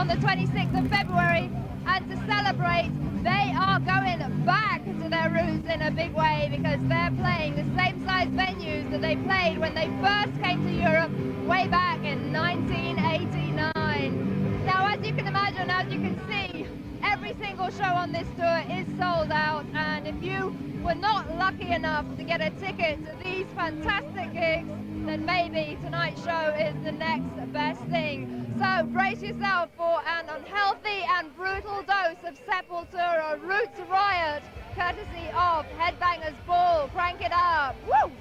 on the 26th of February, and to celebrate, they are going back to their roots in a big way because they're playing the same size venues that they played when they first came to Europe way back in 1989. Now, as you can imagine, as you can see, every single show on this tour is sold out, and if you were not lucky enough to get a ticket to these fantastic gigs, then maybe tonight's show is the next best thing. So brace yourself for an unhealthy and brutal dose of Sepultura Roots Riot, courtesy of Headbangers Ball. Crank it up. Woo!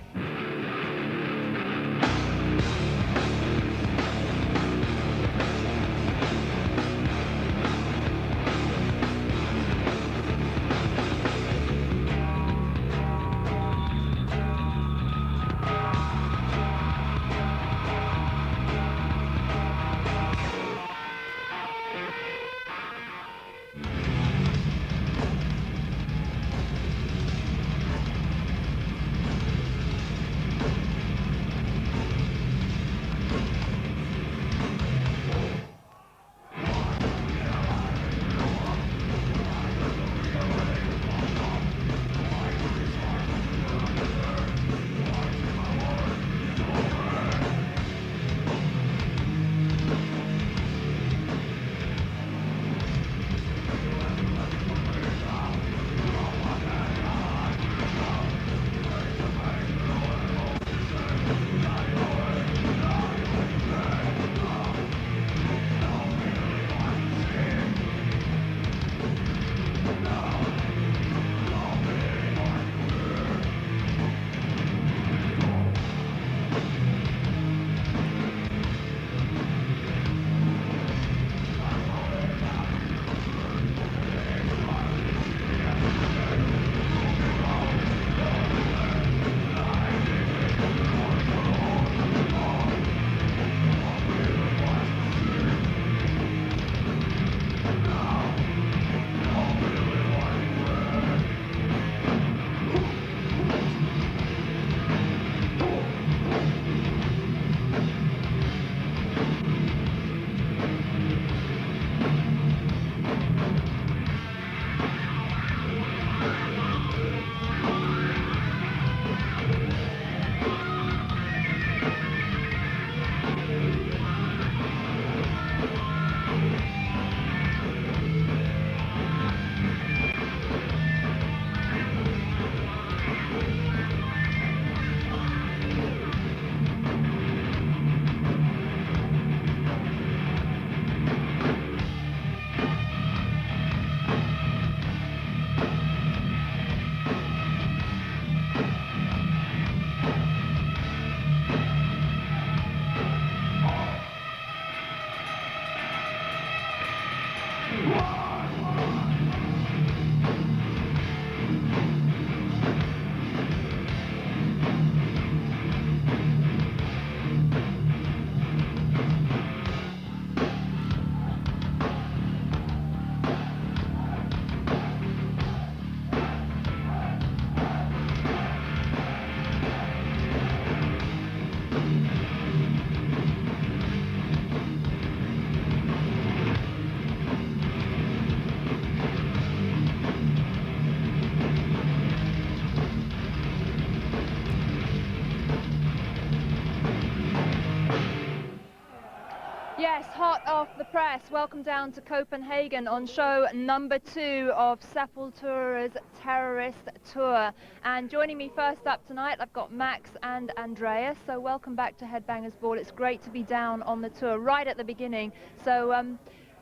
Yes, hot off the press. Welcome down to Copenhagen on show number 2 of Sepultura's Terrorist Tour. And joining me first up tonight, I've got Max and Andreas. So welcome back to Headbangers Ball. It's great to be down on the tour right at the beginning. So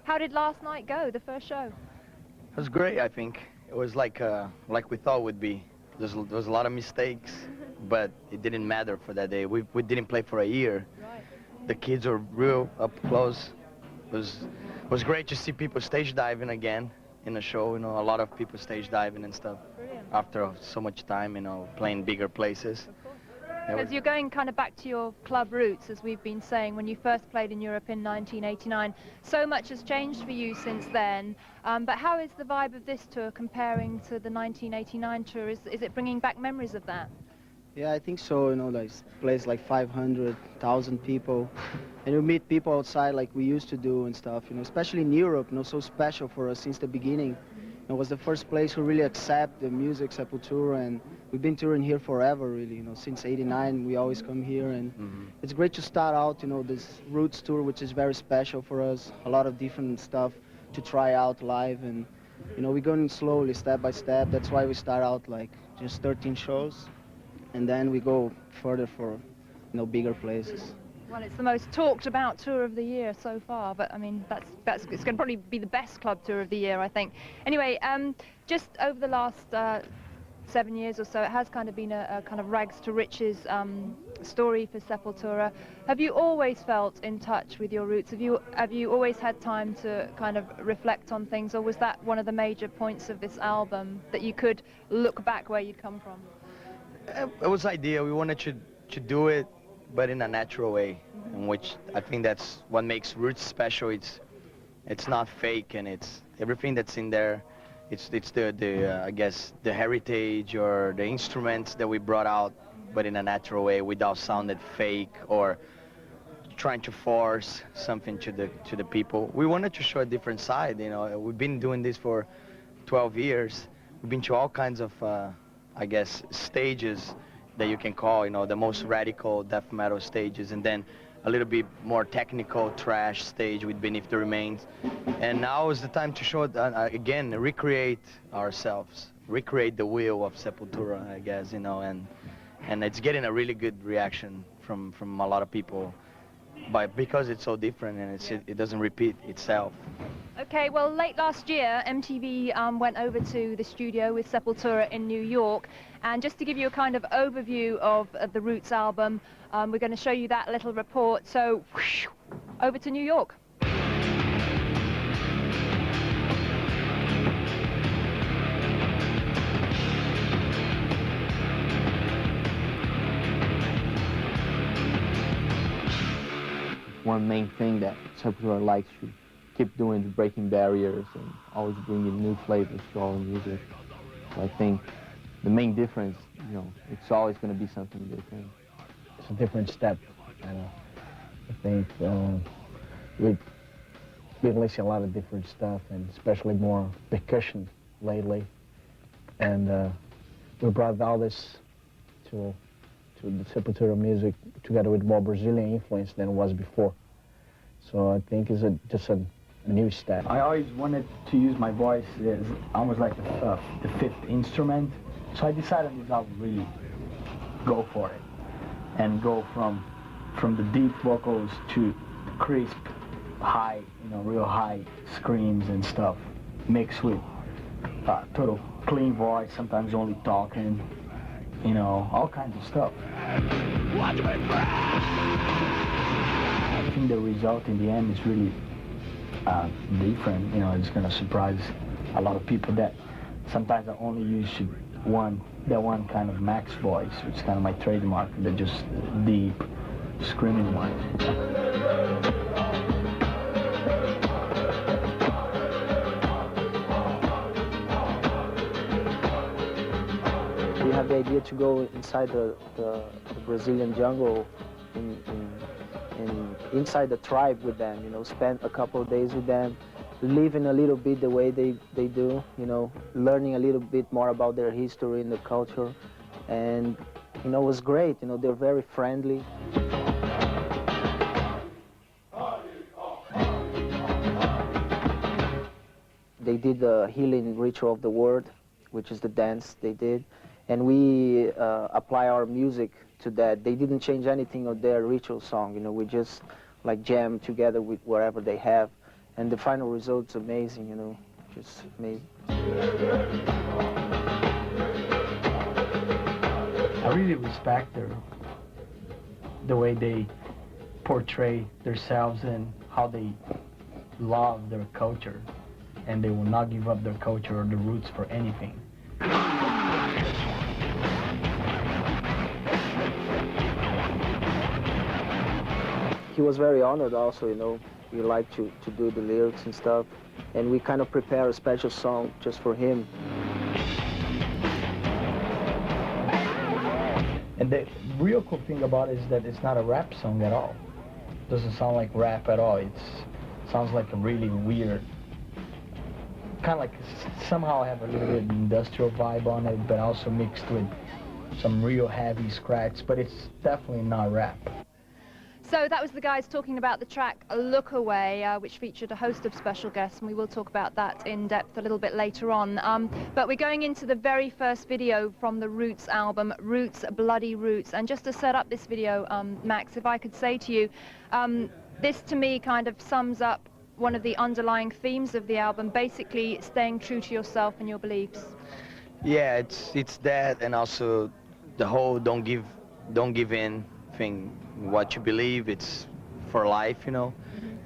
how did last night go, the first show? It was great, I think. It was like we thought it would be. There was a lot of mistakes, but it didn't matter for that day. We didn't play for a year. Right. The kids were real up close. It was great to see people stage diving again in the show. You know, a lot of people stage diving and stuff. Brilliant. After so much time, you know, playing bigger places. Because you're going kind of back to your club roots, as we've been saying, when you first played in Europe in 1989. So much has changed for you since then. But how is the vibe of this tour comparing to the 1989 tour? Is it bringing back memories of that? Yeah, I think so. You know, like place like 500,000 people, and you meet people outside like we used to do and stuff. You know, especially in Europe. You know, so special for us since the beginning. It was the first place who really accept the music Sepultura, and we've been touring here forever, really. You know, since '89 we always come here, and it's great to start out. You know, this Roots tour, which is very special for us. A lot of different stuff to try out live, and you know, we're going slowly, step by step. That's why we start out like just 13 shows. And then we go further for, you know, bigger places. Well, it's the most talked about tour of the year so far, but I mean, it's going to probably be the best club tour of the year, I think. Anyway, just over the last 7 years or so, it has kind of been a kind of rags to riches story for Sepultura. Have you always felt in touch with your roots? Have you always had time to kind of reflect on things, or was that one of the major points of this album, that you could look back where you'd come from? It was idea. We wanted to do it, but in a natural way, in which I think that's what makes Roots special. It's not fake, and it's everything that's in there. It's the I guess the heritage or the instruments that we brought out, but in a natural way, without sounding fake or trying to force something to the people. We wanted to show a different side. You know, we've been doing this for 12 years. We've been to all kinds of I guess stages that you can call, you know, the most radical death metal stages, and then a little bit more technical trash stage with Beneath the Remains. And now is the time to show again, recreate ourselves, recreate the wheel of Sepultura, I guess, you know, and it's getting a really good reaction from a lot of people, but because it's so different and it doesn't repeat itself. Okay, well, late last year, MTV went over to the studio with Sepultura in New York, and just to give you a kind of overview of the Roots album, we're going to show you that little report. So, whoosh, over to New York. One main thing that Sepultura likes to keep doing is breaking barriers and always bringing new flavors to our music. So I think the main difference, you know, it's always going to be something different. It's a different step, you know. I think we've been listening a lot of different stuff, and especially more percussion lately. And we brought all this to the Sepultura music together with more Brazilian influence than it was before. So I think it's just a new step. I always wanted to use my voice as almost like the fifth instrument. So I decided on this album really go for it and go from the deep vocals to crisp, high, you know, real high screams and stuff, mixed with total clean voice, sometimes only talking, you know, all kinds of stuff. I think the result in the end is really different. You know, it's going to surprise a lot of people that sometimes I only use that one kind of max voice, which is kind of my trademark, the just deep, screaming one. We have the idea to go inside the Brazilian jungle, inside the tribe with them, you know, spend a couple of days with them, living a little bit the way they do, you know, learning a little bit more about their history and the culture. And, you know, it was great. You know, they're very friendly. They did the healing ritual of the word, which is the dance they did. And we apply our music to that. They didn't change anything of their ritual song. You know, we just like jam together with whatever they have. And the final result's amazing, you know, just amazing. I really respect the way they portray themselves and how they love their culture, and they will not give up their culture or the roots for anything. He was very honored also, you know. We like to do the lyrics and stuff, and we kind of prepare a special song just for him. And And the real cool thing about it is that it's not a rap song at all. It doesn't sound like rap at all. It sounds like a really weird, kind of like somehow have a little bit of industrial vibe on it, but also mixed with some real heavy scratch, but it's definitely not rap. So that was the guys talking about the track Look Away, which featured a host of special guests, and we will talk about that in depth a little bit later on. But we're going into the very first video from the Roots album, Roots, Bloody Roots. And just to set up this video, Max, if I could say to you, this to me kind of sums up one of the underlying themes of the album, basically staying true to yourself and your beliefs. Yeah, it's that, and also the whole don't give in thing. What you believe, it's for life, you know.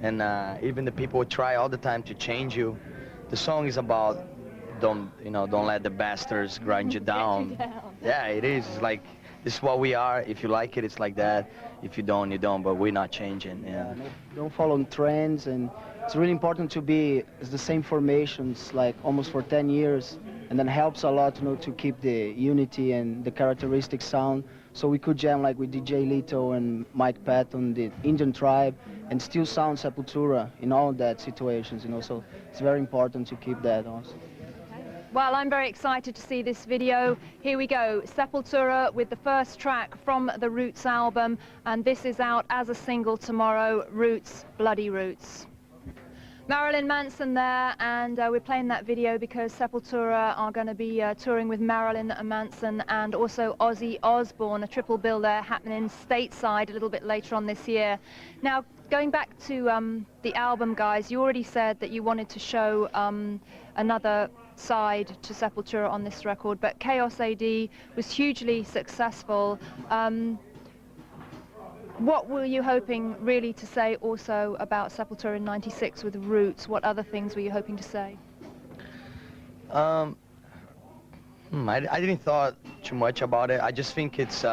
And even the people who try all the time to change you, the song is about don't let the bastards grind you down. Yeah, it is. It's like, this is what we are. If you like it, it's like that. If you don't, you don't. But we're not changing. Yeah. Don't follow trends, and it's really important to be the same formations like almost for 10 years, and then helps a lot, you know, to keep the unity and the characteristic sound. So we could jam like with DJ Lito and Mike Patton, the Indian tribe, and still sound Sepultura in all that situations, you know. So it's very important to keep that also. Well, I'm very excited to see this video. Here we go, Sepultura with the first track from the Roots album, and this is out as a single tomorrow, Roots, Bloody Roots. Marilyn Manson there, and we're playing that video because Sepultura are going to be touring with Marilyn Manson and also Ozzy Osbourne, a triple bill there happening stateside a little bit later on this year. Now, going back to the album, guys, you already said that you wanted to show another side to Sepultura on this record, but Chaos AD was hugely successful. What were you hoping really to say also about Sepultura in '96 with Roots? What other things were you hoping to say? I didn't thought too much about it. I just think it's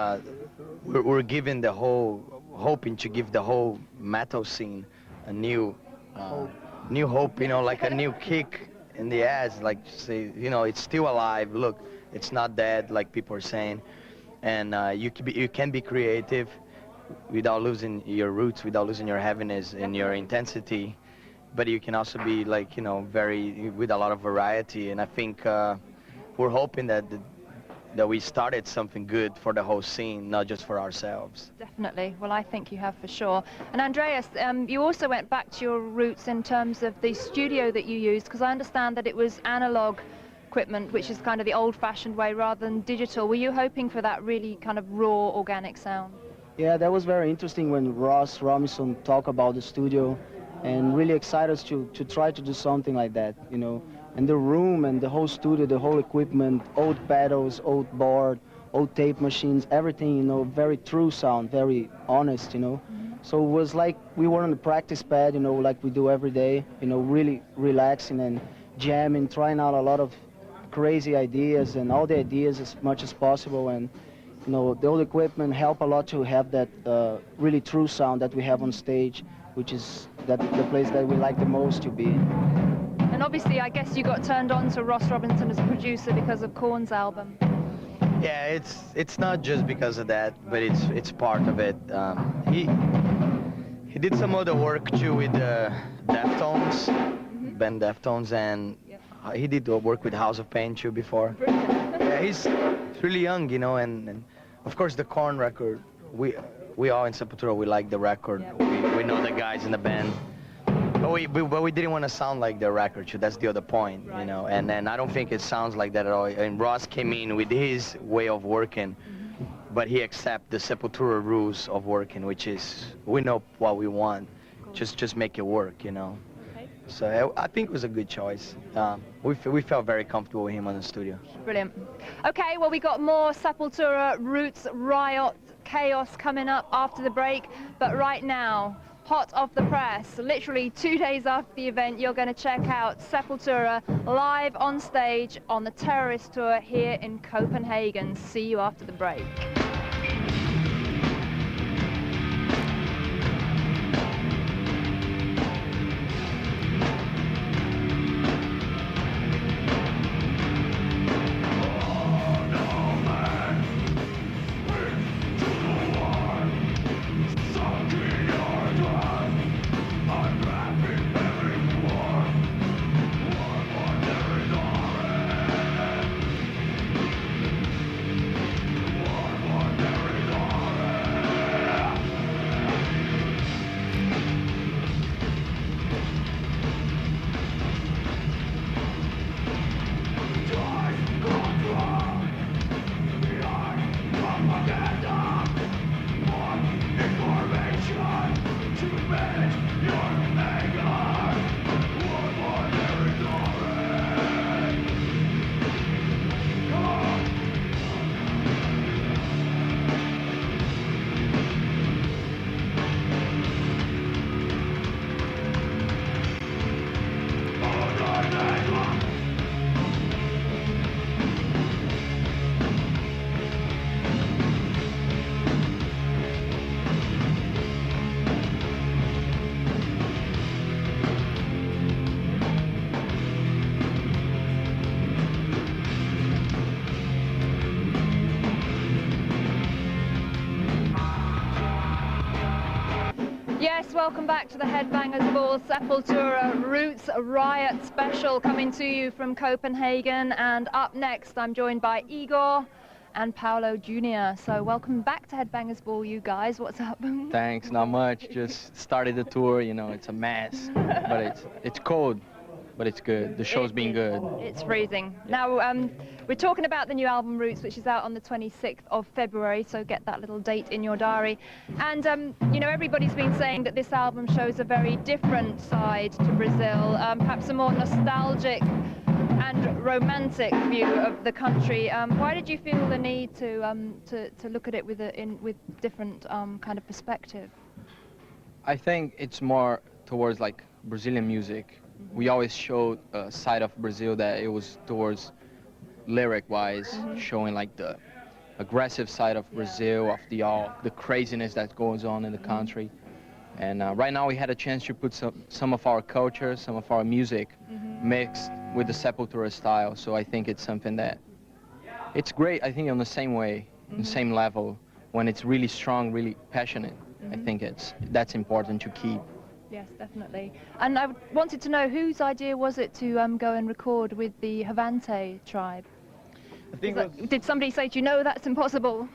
we're giving the whole, hoping to give the whole metal scene a new hope, you know, like a new kick in the ass, like say, you know, it's still alive. Look, it's not dead, like people are saying, and you can be creative without losing your roots, without losing your heaviness and your intensity, but you can also be like, you know, with a lot of variety. And I think we're hoping that we started something good for the whole scene, not just for ourselves. Definitely. Well, I think you have for sure. And Andreas, you also went back to your roots in terms of the studio that you used, because I understand that it was analog equipment, which is kind of the old-fashioned way rather than digital. Were you hoping for that really kind of raw, organic sound? Yeah, that was very interesting when Ross Robinson talked about the studio, and really excited us to try to do something like that, you know. And the room and the whole studio, the whole equipment, old pedals, old board, old tape machines, everything, you know, very true sound, very honest, you know. So it was like we were on the practice pad, you know, like we do every day, you know, really relaxing and jamming, trying out a lot of crazy ideas and all the ideas as much as possible. And you know, the old equipment help a lot to have that really true sound that we have on stage, which is the place that we like the most to be. And obviously, I guess you got turned on to Ross Robinson as a producer because of Korn's album. Yeah, it's not just because of that, but it's part of it. He did some other work too with Deftones, band Deftones, and he did work with House of Pain too before. Yeah, he's really young, you know, and of course the Korn record, we all in Sepultura, we like the record. Yeah. We know the guys in the band, but we didn't want to sound like the record. So that's the other point, right. You know. And then I don't think it sounds like that at all. And Ross came in with his way of working, but he accepts the Sepultura rules of working, which is we know what we want, just make it work, you know. So I think it was a good choice. We felt very comfortable with him on the studio. Brilliant. Okay, well, we got more Sepultura, Roots, Riot, Chaos coming up after the break. But right now, hot off the press, literally 2 days after the event, you're going to check out Sepultura live on stage on the Terrorist Tour here in Copenhagen. See you after the break. folks, welcome back to the Headbangers Ball Sepultura Roots Riot special, coming to you from Copenhagen. And up next, I'm joined by Igor and Paolo Jr. So welcome back to Headbangers Ball, you guys. What's up? Thanks, not much. Just started the tour, you know, it's a mess. But it's cold, but it's good. The show's been good. It's freezing. Now, we're talking about the new album Roots, which is out on the 26th of February, so get that little date in your diary. And, you know, everybody's been saying that this album shows a very different side to Brazil, perhaps a more nostalgic and romantic view of the country. Why did you feel the need to look at it with different kind of perspective? I think it's more towards like Brazilian music. We always showed a side of Brazil that it was towards lyric-wise, showing like the aggressive side of Brazil, of the craziness that goes on in the country. And right now we had a chance to put some of our culture, some of our music mixed with the Sepultura style. So I think it's something that it's great. I think on the same way, the same level, when it's really strong, really passionate. I think that's important to keep. Yes, definitely. And I wanted to know, whose idea was it to go and record with the Havante tribe? I think Did somebody say to you, no, that's impossible?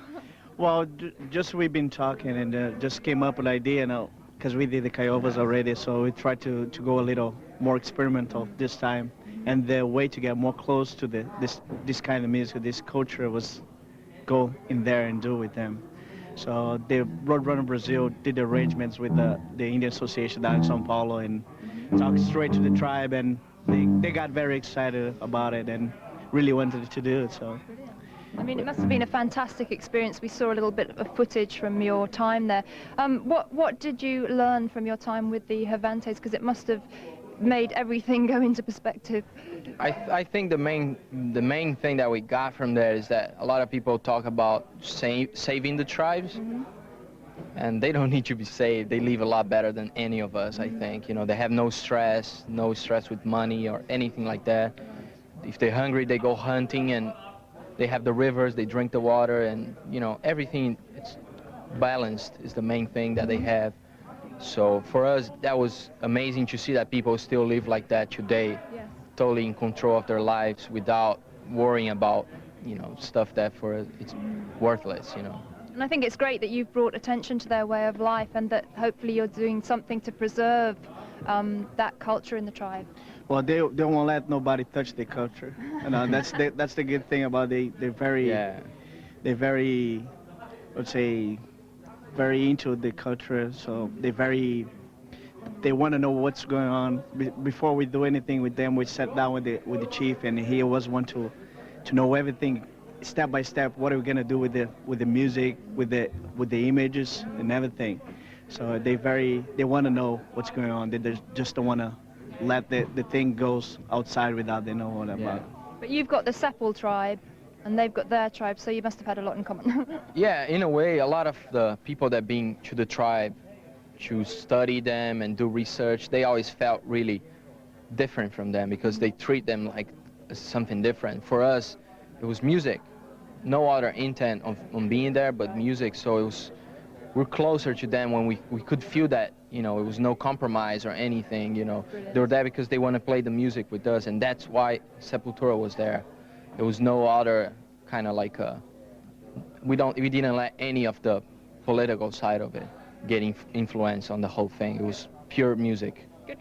well, just we've been talking and just came up with an idea now, because we did the Kaiovas already, so we tried to go a little more experimental this time. And the way to get more close to this kind of music, this culture, was go in there and do with them. So the Roadrunner Brazil did the arrangements with the Indian Association down in São Paulo and talked straight to the tribe, and they got very excited about it and really wanted to do it. So. I mean, it must have been a fantastic experience. We saw a little bit of footage from your time there. What did you learn from your time with the Havantes? Because it must have made everything go into perspective. I think the main thing that we got from there is that a lot of people talk about saving the tribes, and they don't need to be saved. They live a lot better than any of us, I think. You know, they have no stress with money or anything like that. If they're hungry, they go hunting, and they have the rivers, they drink the water, and, you know, everything, it's balanced is the main thing that they have. So for us, that was amazing to see that people still live like that today, totally in control of their lives without worrying about, you know, stuff that for us it's worthless, you know. And I think it's great that you've brought attention to their way of life, and that hopefully you're doing something to preserve that culture in the tribe. Well, they won't let nobody touch their culture. You know, that's the good thing about they're very, let's say, very into the culture. So they want to know what's going on. Before we do anything with them, we sat down with the chief, and he always want to know everything step by step. What are we gonna do with the music, with the images and everything. So they want to know what's going on. They just don't want to let the thing goes outside without they know what about. But you've got the Sepul tribe, and they've got their tribe, so you must have had a lot in common. Yeah, in a way, a lot of the people that been to the tribe to study them and do research, they always felt really different from them because they treat them like something different. For us, it was music. No other intent on being there but music, so we're closer to them when we could feel that, you know, it was no compromise or anything, you know. They were there because they want to play the music with us, and that's why Sepultura was there. There was no other kind of like we didn't let any of the political side of it getting influence on the whole thing. It was pure music. Good.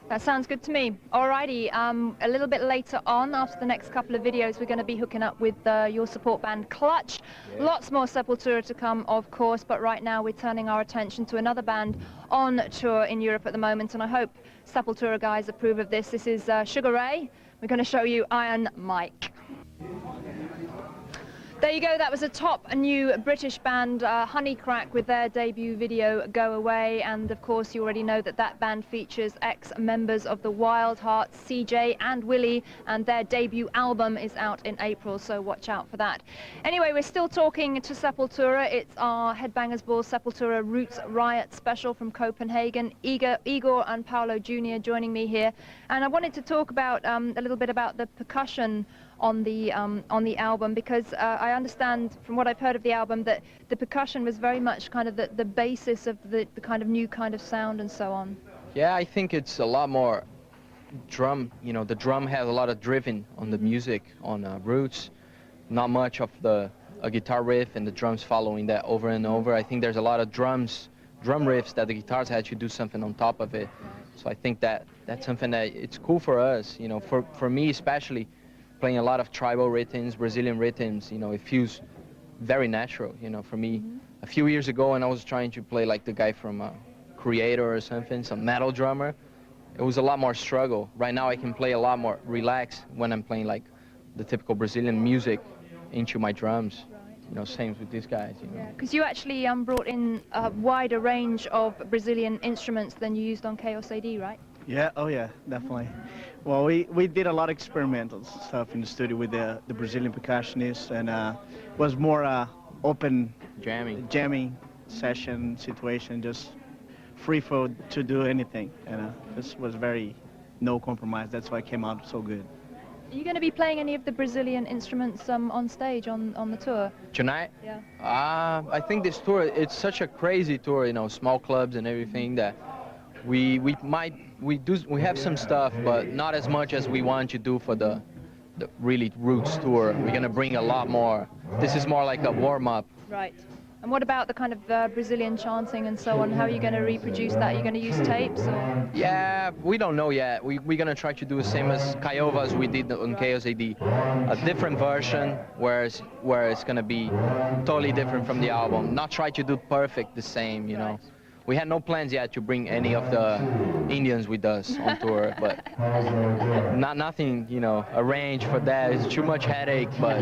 That sounds good to me. Alrighty, a little bit later on, after the next couple of videos, we're going to be hooking up with your support band Clutch. Yeah. Lots more Sepultura to come, of course, but right now we're turning our attention to another band on tour in Europe at the moment, and I hope Sepultura guys approve of this. This is Sugar Ray. We're going to show you Iron Mike. There you go, that was a new British band, Honeycrack, with their debut video, Go Away. And of course, you already know that that band features ex-members of the Wild Hearts, CJ and Willie, and their debut album is out in April, so watch out for that. Anyway, we're still talking to Sepultura. It's our Headbangers Ball Sepultura Roots Riot special from Copenhagen. Igor and Paolo Jr. joining me here. And I wanted to talk about a little bit about the percussion on the album, because I understand from what I've heard of the album that the percussion was very much kind of the basis of the kind of new kind of sound and so on. Yeah, I think it's a lot more drum. You know, the drum has a lot of driven on the music, on roots. Not much of a guitar riff and the drums following that over and over. I think there's a lot of drum riffs that the guitars had to do something on top of it. So I think that's something that it's cool for us. You know, for me especially, playing a lot of tribal rhythms, Brazilian rhythms. You know, it feels very natural. You know, for me, a few years ago when I was trying to play like the guy from Creator or something, some metal drummer, it was a lot more struggle. Right now I can play a lot more relaxed when I'm playing like the typical Brazilian music into my drums. You know, same with these guys, you know. Yeah, because you actually brought in a wider range of Brazilian instruments than you used on Chaos AD, right? Yeah, oh yeah, definitely. Well, we did a lot of experimental stuff in the studio with the Brazilian percussionists, and was more open jamming session situation, just free flow to do anything. And this was very no compromise. That's why it came out so good. Are you going to be playing any of the Brazilian instruments on stage on the tour? Tonight? Yeah. I think this tour, it's such a crazy tour, you know, small clubs and everything, that we have some stuff, but not as much as we want to do for the really roots tour. We're going to bring a lot more. This is more like a warm-up. Right. And what about the kind of Brazilian chanting and so on? How are you going to reproduce that? Are you going to use tapes? Or? Yeah, we don't know yet. We're going to try to do the same as Kaiovas we did on Chaos AD. A different version where it's going to be totally different from the album. Not try to do perfect the same, you know. We had no plans yet to bring any of the Indians with us on tour, but nothing, you know, arranged for that. It's too much headache, but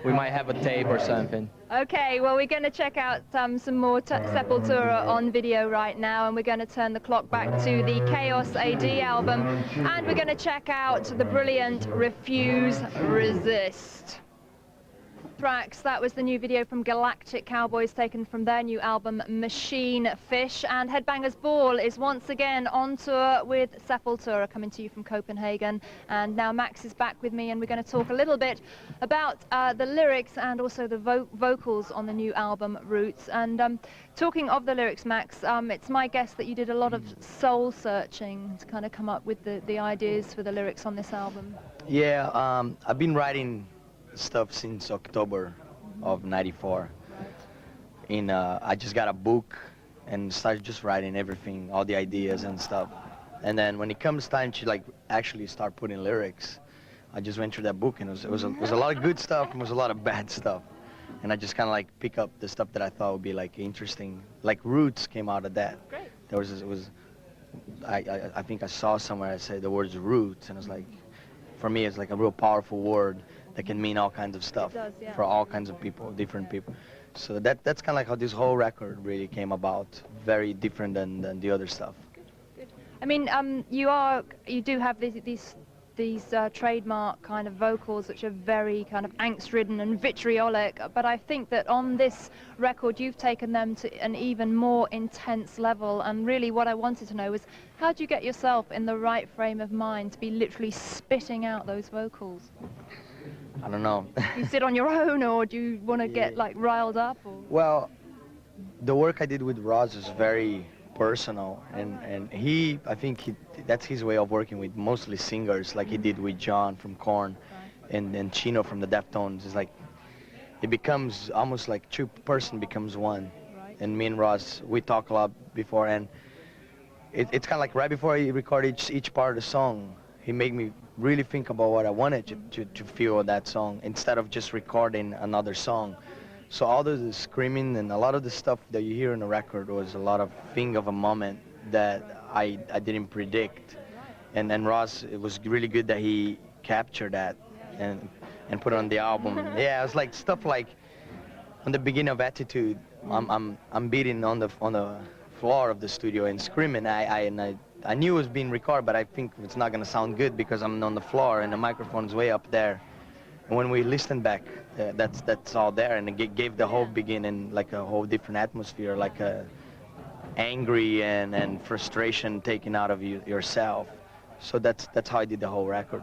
we might have a tape or something. Okay, well, we're going to check out some more Sepultura on video right now, and we're going to turn the clock back to the Chaos AD album, and we're going to check out the brilliant Refuse Resist. Thrax, that was the new video from Galactic Cowboys taken from their new album Machine Fish, and Headbangers Ball is once again on tour with Sepultura, coming to you from Copenhagen. And now Max is back with me, and we're going to talk a little bit about the lyrics and also the vocals on the new album Roots. And talking of the lyrics, Max, it's my guess that you did a lot of soul searching to kind of come up with the ideas for the lyrics on this album. Yeah, I've been writing stuff since October of '94. I just got a book and started just writing everything, all the ideas and stuff. And then when it comes time to like actually start putting lyrics, I just went through that book, and it was a lot of good stuff and it was a lot of bad stuff. And I just kind of like pick up the stuff that I thought would be like interesting. Like Roots came out of that. Great. I think I saw somewhere I said the words roots, and it's like, for me it's like a real powerful word that can mean all kinds of stuff. It does, yeah. For all kinds of people, different people. So that's kind of like how this whole record really came about. Very different than the other stuff. Good. I mean, you do have these trademark kind of vocals which are very kind of angst-ridden and vitriolic, but I think that on this record you've taken them to an even more intense level. And really what I wanted to know was, how do you get yourself in the right frame of mind to be literally spitting out those vocals? I don't know. You sit on your own, or do you want to get like riled up? Or? Well, the work I did with Roz is very personal, and I think that's his way of working with mostly singers, like he did with John from Korn, and Chino from the Deftones. It's like it becomes almost like two-person becomes one. Right. And me and Roz, we talk a lot before, and it's kind of like right before I recorded each part of the song, he made me really think about what I wanted to feel on that song, instead of just recording another song. So all the screaming and a lot of the stuff that you hear in the record was a lot of thing of a moment that I didn't predict. And then Ross, it was really good that he captured that and put it on the album. Yeah, it was like stuff like on the beginning of Attitude, I'm beating on the floor of the studio and screaming. I knew it was being recorded, but I think it's not going to sound good because I'm on the floor and the microphone's way up there. And when we listened back, that's all there, and it gave the whole beginning like a whole different atmosphere, like a angry and frustration taken out of yourself. So that's how I did the whole record.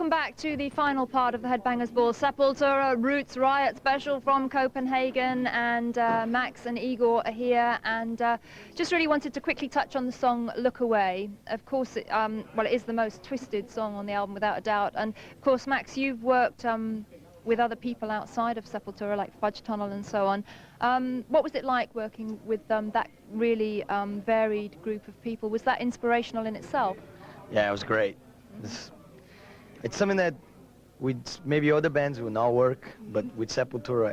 welcome back to the final part of the Headbangers Ball. Sepultura Roots Riot special from Copenhagen, and Max and Igor are here, and just really wanted to quickly touch on the song Look Away. Of course, well, it is the most twisted song on the album without a doubt, and of course, Max, you've worked with other people outside of Sepultura, like Fudge Tunnel and so on. What was it like working with that really varied group of people? Was that inspirational in itself? Yeah, it was great. It's something that maybe other bands will not work, but with Sepultura,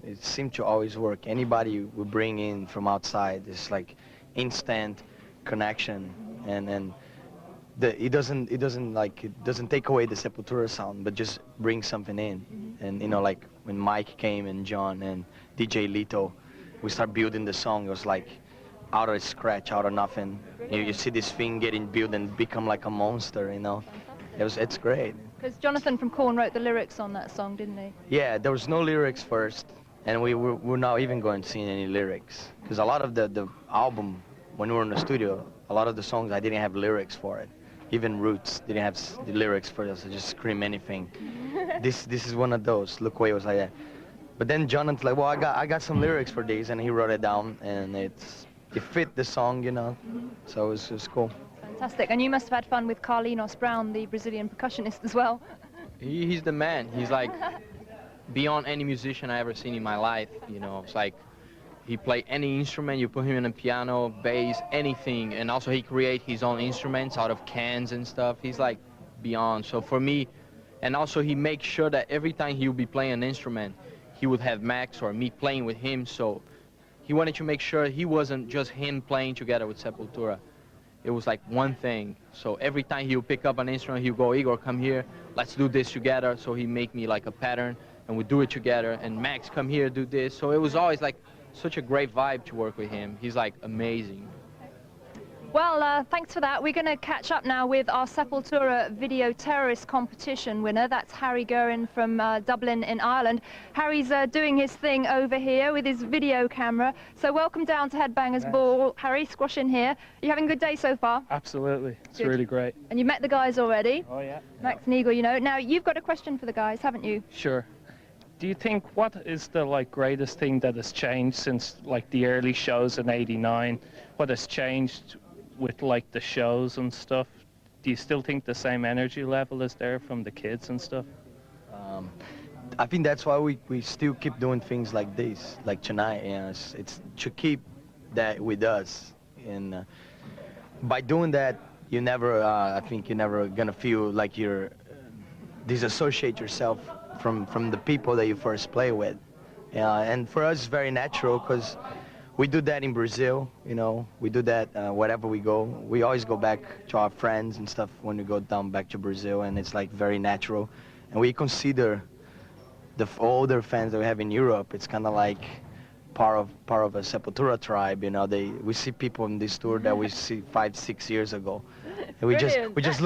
it seemed to always work. Anybody we bring in from outside, it's like instant connection, and it doesn't take away the Sepultura sound, but just bring something in. And you know, like when Mike came and John and DJ Lito, we start building the song. It was like out of scratch, out of nothing. You see this thing getting built and become like a monster, you know. It's great. Because Jonathan from Korn wrote the lyrics on that song, didn't he? Yeah, there was no lyrics first, and we're not even going to see any lyrics. Because a lot of the album, when we were in the studio, a lot of the songs I didn't have lyrics for it. Even Roots didn't have the lyrics for us. I just scream anything. This is one of those. Look Away was like that. But then Jonathan's like, well, I got some lyrics for these, and he wrote it down, and it fit the song, you know. So it was cool. Fantastic. And you must have had fun with Carlinhos Brown, the Brazilian percussionist, as well. He's the man. He's like beyond any musician I ever seen in my life. You know, it's like he play any instrument. You put him in a piano, bass, anything, and also he create his own instruments out of cans and stuff. He's like beyond. So for me, and also he makes sure that every time he would be playing an instrument, he would have Max or me playing with him. So he wanted to make sure he wasn't just him playing together with Sepultura. It was like one thing. So every time he would pick up an instrument, he would go, Igor, come here, let's do this together. So he make me like a pattern, and we do it together. And Max, come here, do this. So it was always like such a great vibe to work with him. He's like amazing. Well, thanks for that. We're going to catch up now with our Sepultura Video Terrorist Competition winner. That's Harry Guerin from Dublin in Ireland. Harry's doing his thing over here with his video camera. So welcome down to Headbangers Ball. Harry, squash in here. Are you having a good day so far? Absolutely. It's Good. really great. And you met the guys already? Oh, yeah. Max and Igor, you know. Now, you've got a question for the guys, haven't you? Sure. Do you think, what is the greatest thing that has changed since the early shows in '89? What has changed with the shows and stuff? Do you still think the same energy level is there from the kids and stuff? I think that's why we still keep doing things like this, like tonight. You know, it's to keep that with us, and by doing that, you never, I think you're never gonna feel like you're disassociate yourself from the people that you first play with. And for us, it's very natural because we do that in Brazil, you know. We do that wherever we go. We always go back to our friends and stuff when we go down back to Brazil, and it's like very natural. And we consider the older fans that we have in Europe, it's kind of like part of a Sepultura tribe, you know. We see people in this tour that we see 5-6 years ago, and we just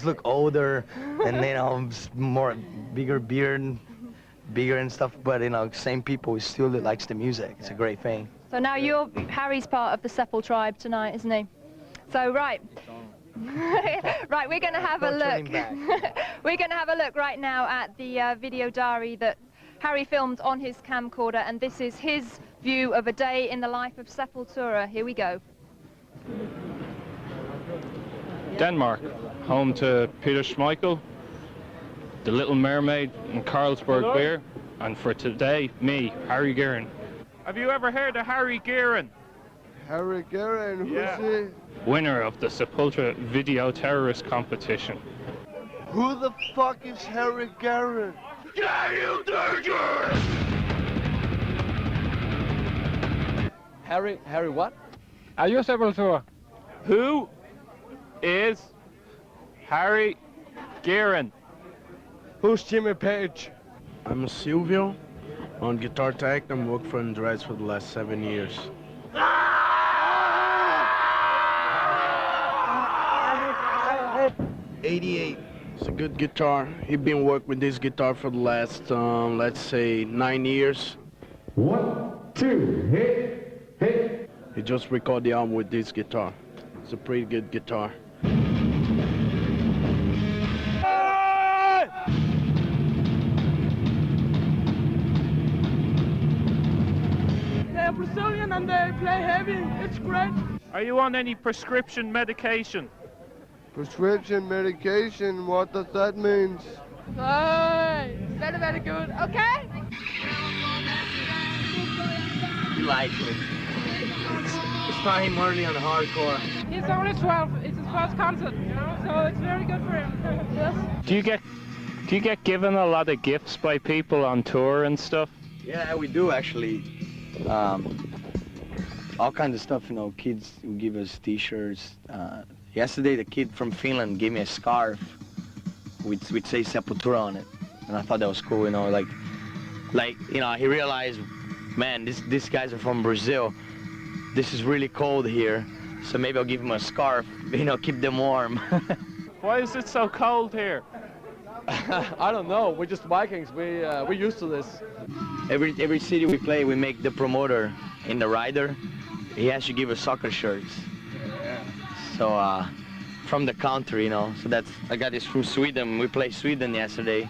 look older, and you know, bigger beard, bigger and stuff. But you know, same people, we still likes the music. It's a great thing. So now Harry's part of the Sepul tribe tonight, isn't he? So right, right, we're going to have a look. We're going to have a look right now at the video diary that Harry filmed on his camcorder, and this is his view of a day in the life of Sepultura. Here we go. Denmark, home to Peter Schmeichel, The Little Mermaid, and Carlsberg beer. And for today, me, Harry Guerin. Have you ever heard of Harry Guerin? Harry Guerin, who's he? Winner of the Sepultura Video Terrorist Competition. Who the fuck is Harry Guerin? Harry what? Are you Sepultura? Who is Harry Guerin? Who's Jimmy Page? I'm Silvio, on guitar tech. I'm working for Andres for the last 7 years. 88. It's a good guitar. He's been working with this guitar for the last, let's say, 9 years. 1, 2, hey. He just recorded the album with this guitar. It's a pretty good guitar. are Brazilian and they play heavy. It's great. Are you on any prescription medication? Prescription medication, what does that mean? Hey, very, very good. Okay? Likely. It's probably him early on the hardcore. He's only 12. It's his first concert, you know, so it's very good for him. Yes. Do you get given a lot of gifts by people on tour and stuff? Yeah, we do actually. All kinds of stuff, you know, kids will give us t-shirts. Yesterday the kid from Finland gave me a scarf with say Sepultura on it. And I thought that was cool, you know, like you know, he realized, man, these guys are from Brazil. This is really cold here, so maybe I'll give him a scarf, you know, keep them warm. Why is it so cold here? I don't know. We're just Vikings. We're used to this. Every city we play, we make the promoter in the rider. He has to give us soccer shirts. So from the country, you know. So I got this from Sweden. We played Sweden yesterday,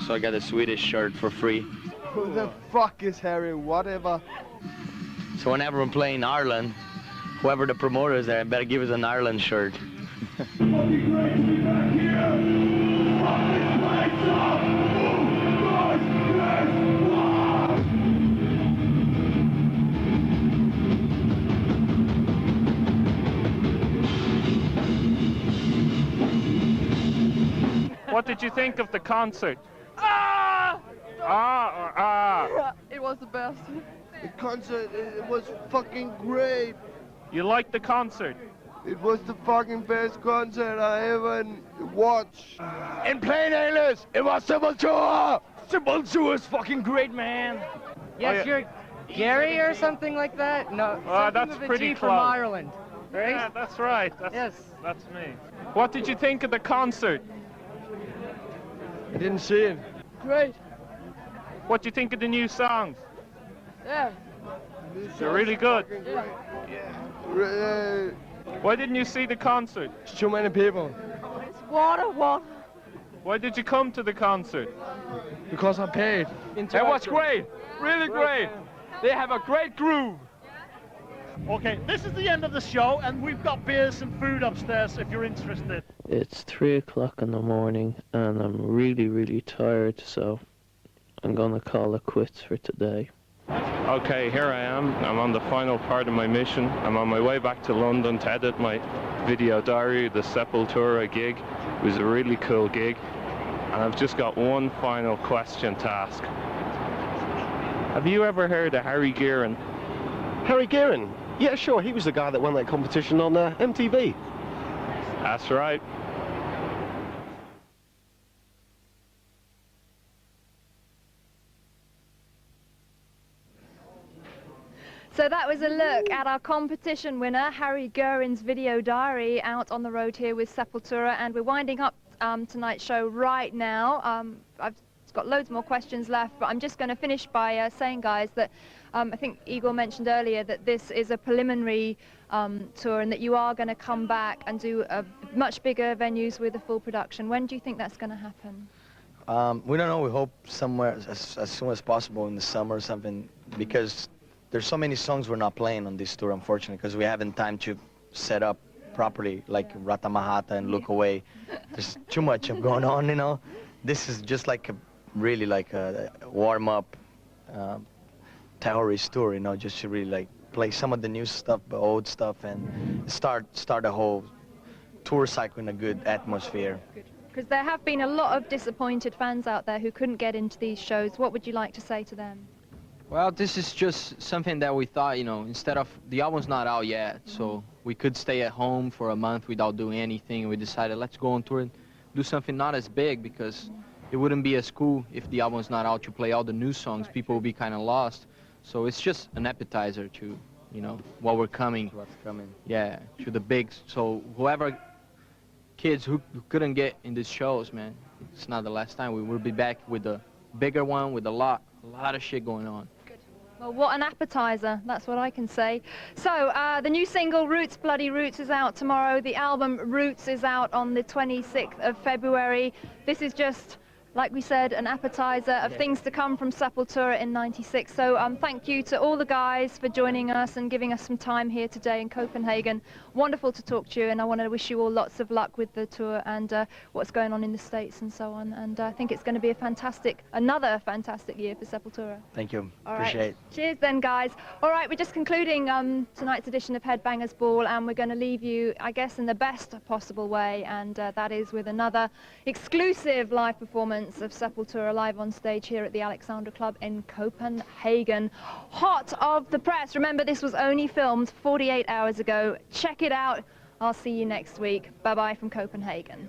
so I got a Swedish shirt for free. Who the fuck is Harry? Whatever. So whenever I'm playing Ireland, whoever the promoter is there, better give us an Ireland shirt. What did you think of the concert? It was the best. The concert, it was fucking great. You liked the concert? It was the fucking best concert I ever watched. In plain English, it was Sepultura! Sepultura is fucking great, man. Yes, you're Gary or something like that? No, that's with a pretty G close. from Ireland, right? Yeah, that's right. That's me. What did you think of the concert? I didn't see it. Great. What do you think of the new songs? Yeah. They're really good. Yeah. Why didn't you see the concert? It's too many people. It's water. Why did you come to the concert? Because I paid. It was great. Really great. They have a great groove. Okay, this is the end of the show, and we've got beers and food upstairs if you're interested. It's 3 o'clock in the morning, and I'm really, really tired, so I'm gonna call it quits for today. Okay, here I am. I'm on the final part of my mission. I'm on my way back to London to edit my video diary, the Sepultura gig. It was a really cool gig, and I've just got one final question to ask. Have you ever heard of Harry Gearin? Harry Gearin? Yeah, sure. He was the guy that won that competition on MTV. That's right. So that was a look at our competition winner, Harry Gearin's video diary, out on the road here with Sepultura, and we're winding up tonight's show right now. I've got loads more questions left, but I'm just going to finish by saying, guys, that I think Igor mentioned earlier that this is a preliminary tour and that you are going to come back and do much bigger venues with a full production. When do you think that's going to happen? We don't know. We hope somewhere as soon as possible in the summer or something, because there's so many songs we're not playing on this tour, unfortunately, because we haven't time to set up properly, like Rata Mahata and Look Away. There's too much going on, you know. This is just like really like a warm-up terrorist tour, you know, just to really like play some of the new stuff, the old stuff, and start a whole tour cycle in a good atmosphere. Because there have been a lot of disappointed fans out there who couldn't get into these shows. What would you like to say to them? Well, this is just something that we thought, you know, instead of, the album's not out yet, so we could stay at home for a month without doing anything. We decided, let's go on tour and do something not as big, because it wouldn't be as cool if the album's not out to play all the new songs. People will be kind of lost. So it's just an appetizer to, you know, what we're coming. What's coming. Yeah, to the big. So whoever kids who couldn't get in these shows, man, it's not the last time. We will be back with a bigger one with a lot of shit going on. Well, what an appetizer, that's what I can say. So, the new single, Roots, Bloody Roots, is out tomorrow. The album, Roots, is out on the 26th of February. This is just like we said, an appetizer of things to come from Sepultura in '96. So thank you to all the guys for joining us and giving us some time here today in Copenhagen. Wonderful to talk to you, and I want to wish you all lots of luck with the tour and what's going on in the States and so on. And I think it's going to be another fantastic year for Sepultura. Thank you. All Appreciate right. it. Cheers then, guys. All right, we're just concluding tonight's edition of Headbangers Ball, and we're going to leave you, I guess, in the best possible way, and that is with another exclusive live performance of Sepultura live on stage here at the Alexandra Club in Copenhagen. Hot of the press. Remember, this was only filmed 48 hours ago. Check it out. I'll see you next week. Bye-bye from Copenhagen.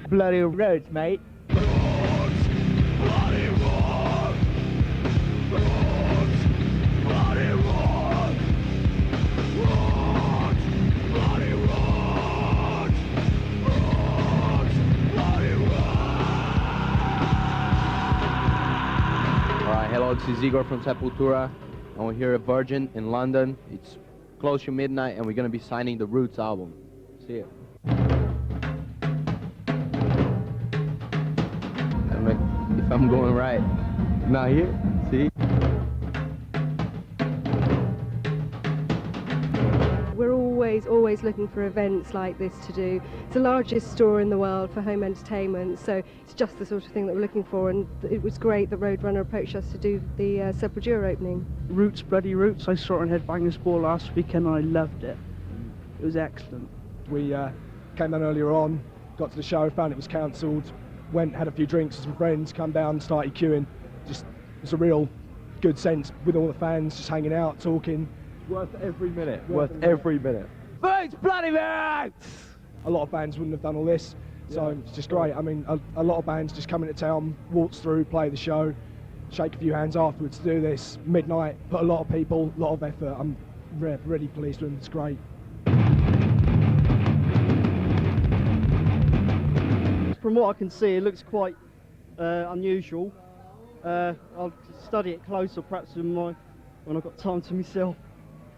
Bloody roads, mate. Alright, hello, this is Igor from Sepultura, and we're here at Virgin in London. It's close to midnight, and we're gonna be signing the Roots album. See ya. If I'm going right. Not here, see? We're always looking for events like this to do. It's the largest store in the world for home entertainment, so it's just the sort of thing that we're looking for, and it was great that Roadrunner approached us to do the Sepultura opening. Roots, bloody Roots. I saw it on Headbangers Ball last week and I loved it. It was excellent. We came down earlier on, got to the show, found it was cancelled, went, had a few drinks with some friends, come down, started queuing. Just, it's a real good sense with all the fans, just hanging out, talking. Worth every minute. Worth every minute. Roots, bloody Roots! A lot of bands wouldn't have done all this, so it's just great. I mean, a lot of bands just come into town, waltz through, play the show, shake a few hands afterwards to do this. Midnight, put a lot of people, a lot of effort. I'm really pleased with them, it's great. From what I can see, it looks quite unusual. I'll study it closer, perhaps when I've got time to myself.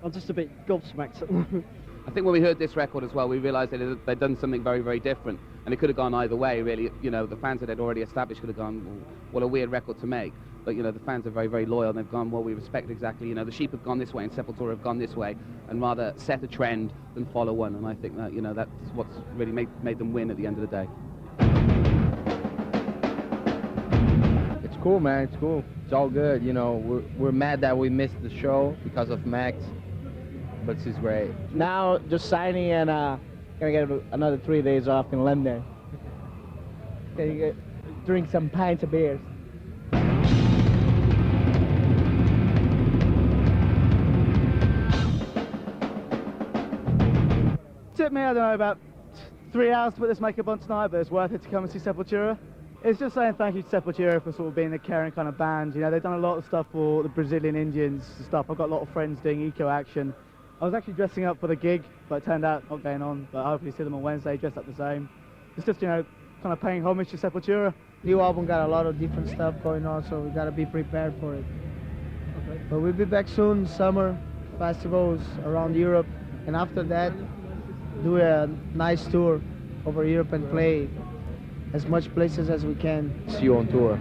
I'm just a bit gobsmacked at the moment. I think when we heard this record as well, we realised that they'd done something very, very different, and it could have gone either way, really. You know, the fans that had already established could have gone, well, what a weird record to make. But, you know, the fans are very, very loyal, and they've gone, well, we respect exactly, you know, the Sheep have gone this way and Sepultura have gone this way, and rather set a trend than follow one. And I think that, you know, that's what's really made them win at the end of the day. It's cool, man, it's cool. It's all good, you know, we're mad that we missed the show because of Max, but this is great. Now, just signing and gonna get another 3 days off in London. Gonna drink some pints of beers. Took me, I don't know, about 3 hours to put this makeup on tonight, but it's worth it to come and see Sepultura. It's just saying thank you to Sepultura for sort of being a caring kind of band. You know, they've done a lot of stuff for the Brazilian Indians and stuff. I've got a lot of friends doing eco action. I was actually dressing up for the gig, but it turned out not going on. But I hopefully see them on Wednesday dressed up the same. It's just, you know, kind of paying homage to Sepultura. New album got a lot of different stuff going on, so we gotta be prepared for it. Okay. But we'll be back soon, summer festivals around Europe, and after that, do a nice tour over Europe and play as much places as we can. See you on tour.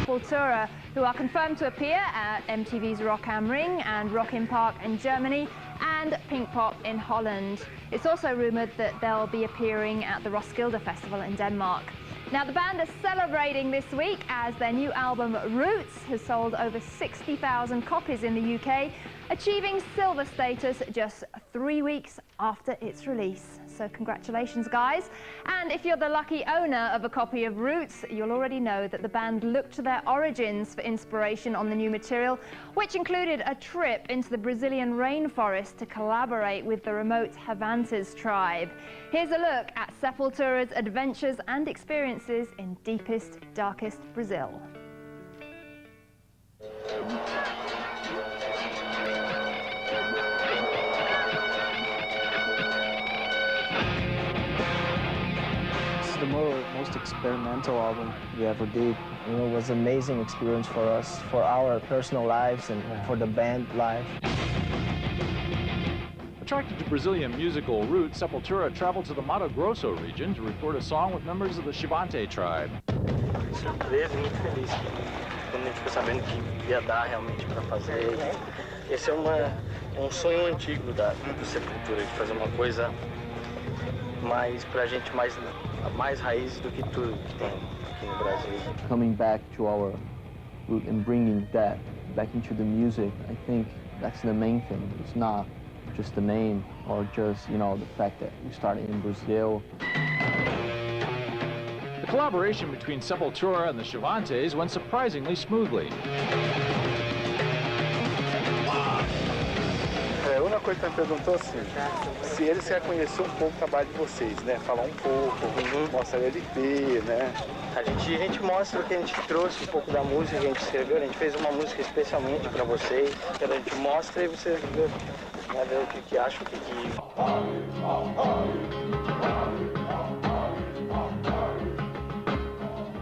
Sepultura, who are confirmed to appear at MTV's Rock am Ring and Rock im Park in Germany and Pinkpop in Holland. It's also rumoured that they'll be appearing at the Roskilde Festival in Denmark. Now, the band are celebrating this week as their new album Roots has sold over 60,000 copies in the UK, achieving silver status just 3 weeks after its release. So congratulations, guys. And if you're the lucky owner of a copy of Roots, you'll already know that the band looked to their origins for inspiration on the new material, which included a trip into the Brazilian rainforest to collaborate with the remote Havantes tribe. Here's a look at Sepultura's adventures and experiences in deepest, darkest Brazil. The most experimental album we ever did. You know, it was an amazing experience for us, for our personal lives and for the band life. Attracted to Brazilian musical roots, Sepultura traveled to the Mato Grosso region to record a song with members of the Xavante tribe. Surpresa, muito feliz quando a gente ficou sabendo que ia dar realmente para fazer. Esse é sonho antigo do Sepultura, de fazer uma coisa mais pra gente mais raiz do que tudo que tem aqui no Brasil. Coming back to our root and bringing that back into the music, I think that's the main thing. It's not just the name or just, you know, the fact that we started in Brazil. The collaboration between Sepultura and the Xavantes went surprisingly smoothly. Uma coisa que me perguntou assim, se eles querem conhecer um pouco o trabalho de vocês, né? Falar um pouco, mostrar LP, né? A gente mostra o que a gente trouxe, um pouco da música que a gente escreveu. A gente fez uma música especialmente para vocês, que a gente mostra e vocês vai ver o que acham, o que...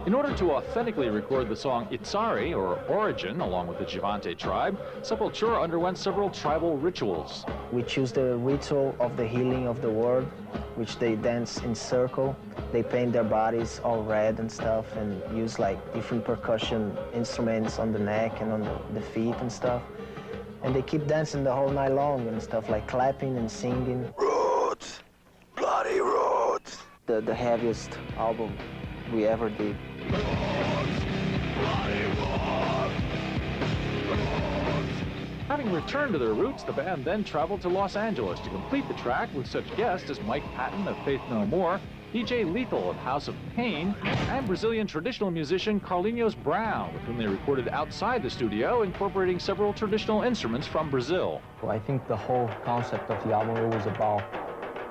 In order to authentically record the song Itsari, or Origin, along with the Xavante tribe, Sepultura underwent several tribal rituals. We choose the ritual of the healing of the world, which they dance in circle. They paint their bodies all red and stuff and use like different percussion instruments on the neck and on the feet and stuff. And they keep dancing the whole night long and stuff, like clapping and singing. Roots! Bloody roots! The heaviest album we ever did. Having returned to their roots, the band then traveled to Los Angeles to complete the track with such guests as Mike Patton of Faith No More, DJ Lethal of House of Pain, and Brazilian traditional musician Carlinhos Brown, with whom they recorded outside the studio, incorporating several traditional instruments from Brazil. Well, I think the whole concept of the album was about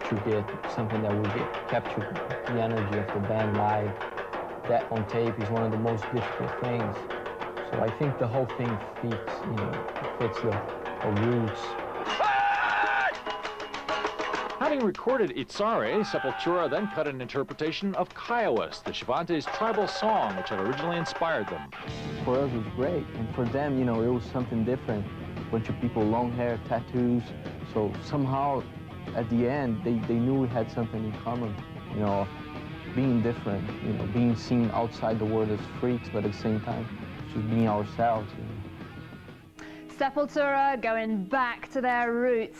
to get something that would capture the energy of the band live. That on tape is one of the most difficult things. So I think the whole thing fits the roots. Having recorded Itsare, Sepultura then cut an interpretation of Kiowas, the Xavantes' tribal song, which had originally inspired them. For us, it was great, and for them, you know, it was something different. A bunch of people, long hair, tattoos. So somehow, at the end, they knew we had something in common, you know, being different, you know, being seen outside the world as freaks, but at the same time, just being ourselves. You know. Sepultura going back to their roots.